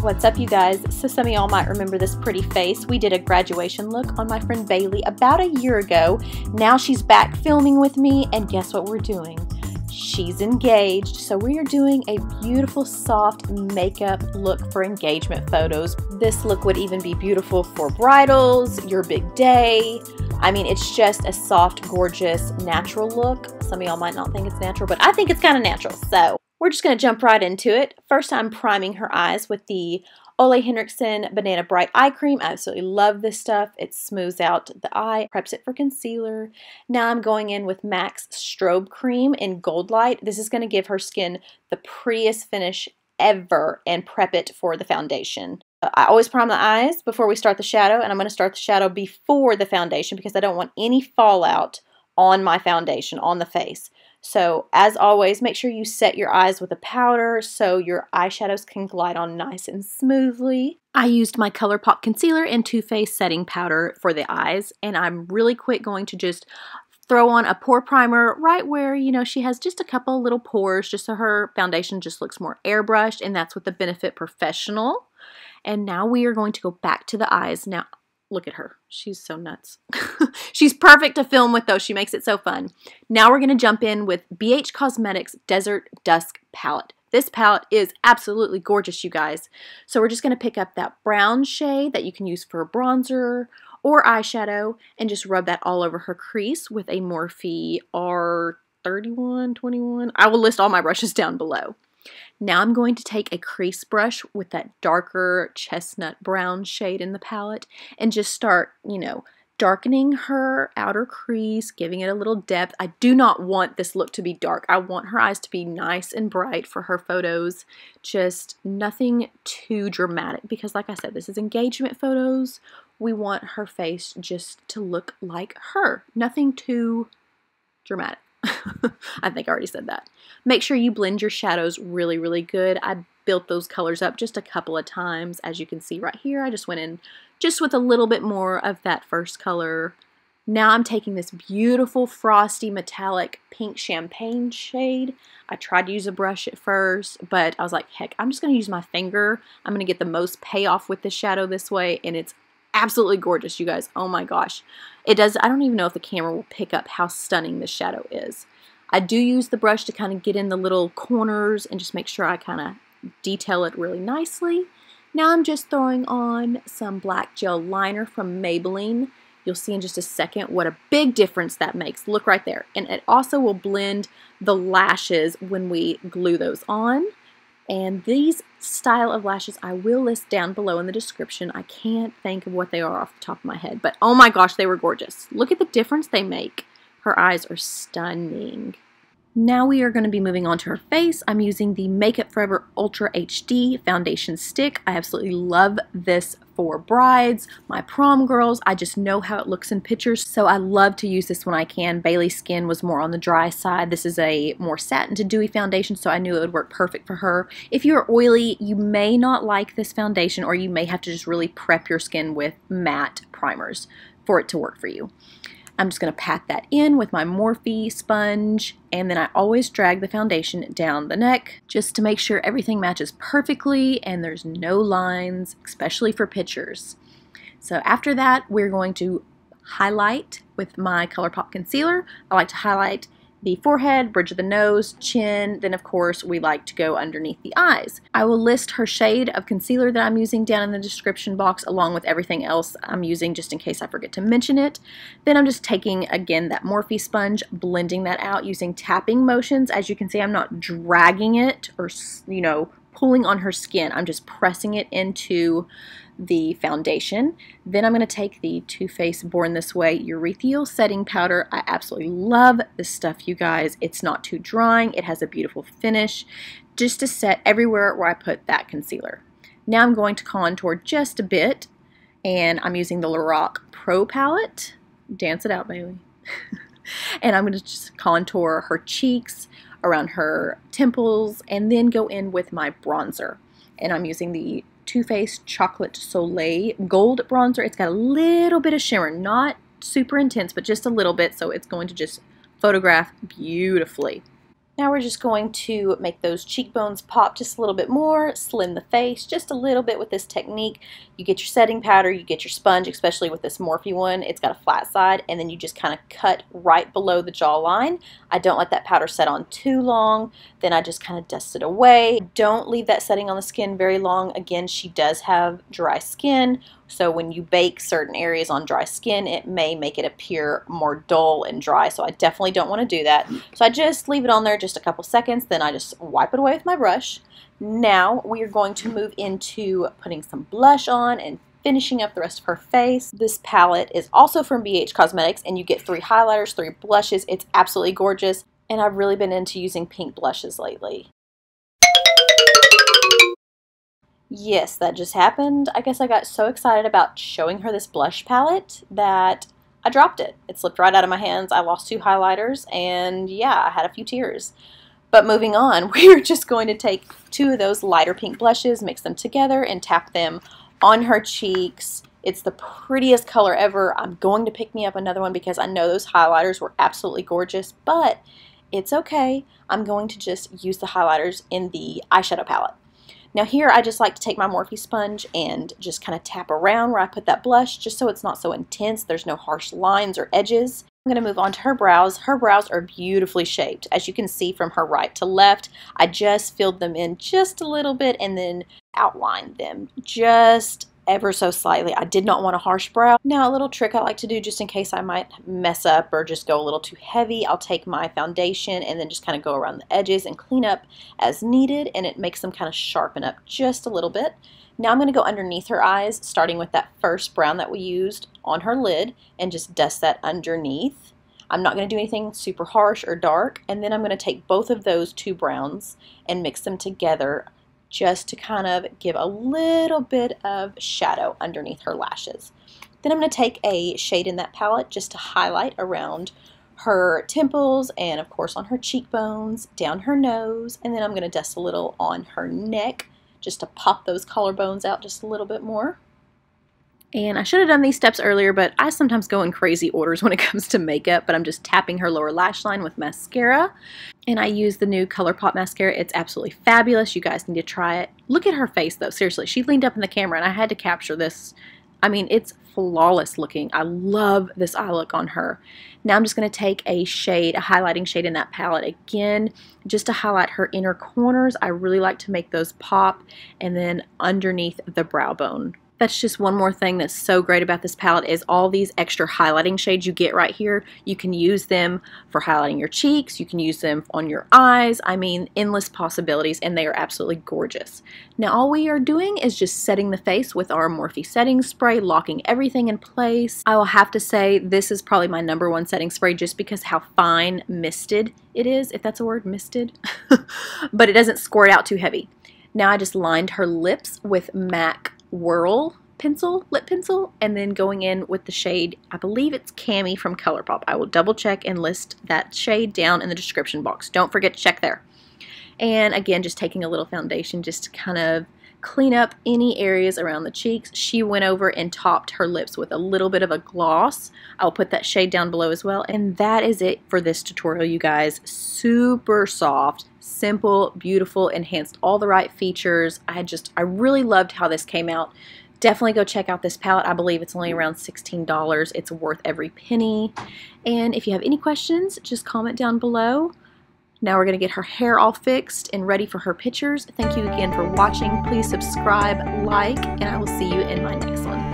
What's up, you guys? So some of y'all might remember this pretty face. We did a graduation look on my friend Bailey about a year ago. Now she's back filming with me, and guess what we're doing? She's engaged, so we are doing a beautiful soft makeup look for engagement photos. This look would even be beautiful for bridals, your big day. I mean, it's just a soft, gorgeous, natural look. Some of y'all might not think it's natural, but I think it's kind of natural. So we're just going to jump right into it. First, I'm priming her eyes with the OLEHENRIKSON Banana Bright Eye Cream. I absolutely love this stuff. It smooths out the eye, preps it for concealer. Now I'm going in with MAC's Strobe Cream in Goldlight. This is going to give her skin the prettiest finish ever and prep it for the foundation. I always prime the eyes before we start the shadow, and I'm going to start the shadow before the foundation because I don't want any fallout on my foundation, on the face. So, as always, make sure you set your eyes with a powder so your eyeshadows can glide on nice and smoothly. I used my ColourPop concealer and Too Faced setting powder for the eyes, and I'm really quick going to just throw on a pore primer right where, you know, she has just a couple little pores, just so her foundation just looks more airbrushed, and that's with the Benefit Professional. And now we are going to go back to the eyes. Now, look at her. She's so nuts. She's perfect to film with, though. She makes it so fun. Now we're going to jump in with BHCOSMETICS Desert Dusk Palette. This palette is absolutely gorgeous, you guys. So we're just going to pick up that brown shade that you can use for bronzer or eyeshadow and just rub that all over her crease with a Morphe R37, 21. I will list all my brushes down below. Now I'm going to take a crease brush with that darker chestnut brown shade in the palette and just start, you know, darkening her outer crease, giving it a little depth. I do not want this look to be dark. I want her eyes to be nice and bright for her photos. Just nothing too dramatic because, like I said, this is engagement photos. We want her face just to look like her. Nothing too dramatic. I think I already said that. Make sure you blend your shadows really, really good. I built those colors up just a couple of times. As you can see right here, I just went in just with a little bit more of that first color. Now I'm taking this beautiful frosty metallic pink champagne shade. I tried to use a brush at first, but I was like, heck, I'm just going to use my finger. I'm going to get the most payoff with the shadow this way, and it's absolutely gorgeous, you guys. Oh my gosh. It does, I don't even know if the camera will pick up how stunning this shadow is. I do use the brush to kind of get in the little corners and just make sure I kind of detail it really nicely. Now I'm just throwing on some black gel liner from Maybelline. You'll see in just a second what a big difference that makes. Look right there. And it also will blend the lashes when we glue those on. And these style of lashes I will list down below in the description. I can't think of what they are off the top of my head, but oh my gosh, they were gorgeous. Look at the difference they make. Her eyes are stunning. Now we are going to be moving on to her face. I'm using the Makeup Forever Ultra HD Foundation Stick. I absolutely love this for brides, my prom girls. I just know how it looks in pictures, so I love to use this when I can. Bailey's skin was more on the dry side. This is a more satin to dewy foundation, so I knew it would work perfect for her. If you're oily, you may not like this foundation, or you may have to just really prep your skin with matte primers for it to work for you. I'm just going to pat that in with my Morphe sponge, and then I always drag the foundation down the neck just to make sure everything matches perfectly and there's no lines, especially for pictures. So after that, we're going to highlight with my ColourPop concealer. I like to highlight the forehead, bridge of the nose, chin, then of course we like to go underneath the eyes. I will list her shade of concealer that I'm using down in the description box along with everything else I'm using just in case I forget to mention it. Then I'm just taking again that Morphe sponge, blending that out using tapping motions. As you can see, I'm not dragging it or, you know, pulling on her skin. I'm just pressing it into the foundation. Then I'm going to take the Too Faced Born This Way Urethral Setting Powder. I absolutely love this stuff, you guys. It's not too drying. It has a beautiful finish just to set everywhere where I put that concealer. Now I'm going to contour just a bit, and I'm using the LORAC Pro Palette. Dance it out, Bailey. And I'm going to just contour her cheeks, around her temples, and then go in with my bronzer. And I'm using the Too Faced Chocolate Soleil Gold Bronzer. It's got a little bit of shimmer, not super intense, but just a little bit, so it's going to just photograph beautifully. Now we're just going to make those cheekbones pop just a little bit more, slim the face just a little bit with this technique. You get your setting powder, you get your sponge, especially with this Morphe one. It's got a flat side, and then you just kind of cut right below the jawline. I don't let that powder set on too long. Then I just kind of dust it away. Don't leave that setting on the skin very long. Again, she does have dry skin, so when you bake certain areas on dry skin, it may make it appear more dull and dry, so I definitely don't want to do that. So I just leave it on there just a couple seconds, then I just wipe it away with my brush. Now we are going to move into putting some blush on and finishing up the rest of her face. This palette is also from BH Cosmetics, and you get 3 highlighters, 3 blushes. It's absolutely gorgeous, and I've really been into using pink blushes lately. Yes, that just happened. I guess I got so excited about showing her this blush palette that I dropped it. It slipped right out of my hands. I lost 2 highlighters, and yeah, I had a few tears. But moving on, we're just going to take 2 of those lighter pink blushes, mix them together, and tap them on her cheeks. It's the prettiest color ever. I'm going to pick me up another one because I know those highlighters were absolutely gorgeous, but it's okay. I'm going to just use the highlighters in the eyeshadow palette. Now here I just like to take my Morphe sponge and just kind of tap around where I put that blush just so it's not so intense. There's no harsh lines or edges. I'm going to move on to her brows. Her brows are beautifully shaped. As you can see from her right to left, I just filled them in just a little bit and then outlined them just ever so slightly. I did not want a harsh brow. Now a little trick I like to do just in case I might mess up or just go a little too heavy, I'll take my foundation and then just kind of go around the edges and clean up as needed, and it makes them kind of sharpen up just a little bit. Now I'm going to go underneath her eyes, starting with that first brown that we used on her lid, and just dust that underneath. I'm not going to do anything super harsh or dark, and then I'm going to take both of those 2 browns and mix them together just to kind of give a little bit of shadow underneath her lashes. Then I'm going to take a shade in that palette just to highlight around her temples and of course on her cheekbones, down her nose, and then I'm going to dust a little on her neck just to pop those collarbones out just a little bit more. And I should have done these steps earlier, but I sometimes go in crazy orders when it comes to makeup, but I'm just tapping her lower lash line with mascara. And I use the new ColourPop mascara. It's absolutely fabulous. You guys need to try it. Look at her face though, seriously. She leaned up in the camera and I had to capture this. I mean, it's flawless looking. I love this eye look on her. Now I'm just going to take a shade, a highlighting shade in that palette again, just to highlight her inner corners. I really like to make those pop, and then underneath the brow bone. That's just one more thing that's so great about this palette is all these extra highlighting shades you get right here. You can use them for highlighting your cheeks. You can use them on your eyes. I mean, endless possibilities, and they are absolutely gorgeous. Now all we are doing is just setting the face with our Morphe setting spray, locking everything in place. I will have to say this is probably my #1 setting spray just because how fine misted it is, if that's a word, misted. But it doesn't squirt out too heavy. Now I just lined her lips with MAC WHIRL pencil, lip pencil, and then going in with the shade, I believe it's CAMI from ColourPop. I will double check and list that shade down in the description box. Don't forget to check there. And again, just taking a little foundation just to kind of clean up any areas around the cheeks. She went over and topped her lips with a little bit of a gloss. I'll put that shade down below as well. And that is it for this tutorial, you guys. Super soft, simple, beautiful, enhanced all the right features. I really loved how this came out. Definitely go check out this palette. I believe it's only around $16. It's worth every penny. And if you have any questions, just comment down below. Now we're going to get her hair all fixed and ready for her pictures. Thank you again for watching. Please subscribe, like, and I will see you in my next one.